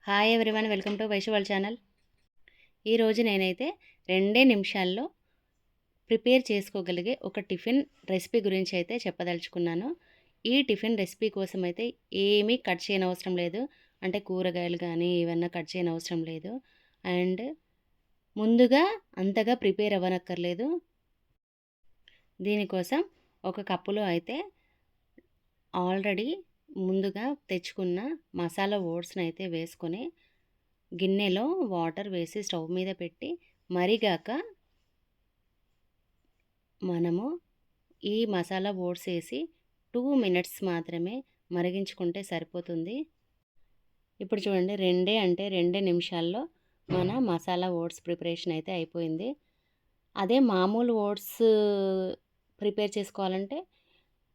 Hi everyone, welcome to Vaishu వాళ్ళ channel. ఈరోజు నేనైతే 2 నిమిషాల్లో ప్రిపేర్ చేసుకోగలిగే ఒక టిఫిన్ రెసిపీ గురించి అయితే చెప్పదలుచుకున్నాను. ఈ టిఫిన్ రెసిపీ కోసం అయితే ఏమీ కట్ చేయనవసరం లేదు. అంటే కూరగాయలు కానీ ఏవన్నా కట్ చేయనవసరం లేదు. అండ్ ముందుగా అంతగా ప్రిపేర్ అవ్వనక్కర్లేదు. దీనికోసం ఒక కప్పులో అయితే ఆల్రెడీ ముందుగా తెచ్చుకున్న మసాలా ఓట్స్ని అయితే వేసుకొని గిన్నెలో వాటర్ వేసి స్టవ్ మీద పెట్టి మరిగాక మనము ఈ మసాలా ఓట్స్ వేసి 2 మినిట్స్ మాత్రమే మరిగించుకుంటే సరిపోతుంది. ఇప్పుడు చూడండి, 2 నిమిషాల్లో మన మసాలా ఓట్స్ ప్రిపరేషన్ అయితే అయిపోయింది. అదే మామూలు ఓట్స్ ప్రిపేర్ చేసుకోవాలంటే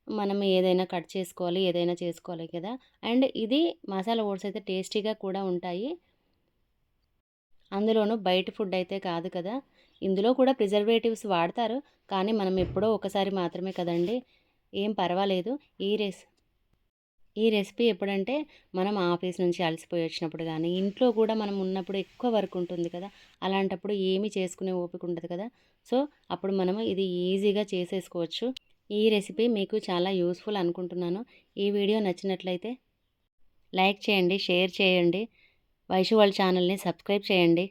మనం ఏదైనా కట్ చేసుకోవాలి, ఏదైనా చేసుకోవాలి కదా. అండ్ ఇది మసాలా ఓట్స్ అయితే టేస్టీగా కూడా ఉంటాయి. అందులోనూ బయట ఫుడ్ అయితే కాదు కదా. ఇందులో కూడా ప్రిజర్వేటివ్స్ వాడతారు, కానీ మనం ఎప్పుడో ఒకసారి మాత్రమే కదండి. ఏం పర్వాలేదు. ఈ రెసిపీ ఎప్పుడంటే మనం ఆఫీస్ నుంచి అలసిపోయి వచ్చినప్పుడు కానీ, ఇంట్లో కూడా మనం ఉన్నప్పుడు ఎక్కువ వర్క్ ఉంటుంది కదా. అలాంటప్పుడు ఏమీ చేసుకునే ఓపిక ఉండదు కదా. సో అప్పుడు మనము ఇది ఈజీగా చేసేసుకోవచ్చు. ఈ రెసిపీ మీకు చాలా యూస్ఫుల్ అనుకుంటున్నాను. ఈ వీడియో నచ్చినట్లయితే లైక్ చేయండి, షేర్ చేయండి, వైషు వాళ్ళ ఛానల్ని సబ్స్క్రైబ్ చేయండి.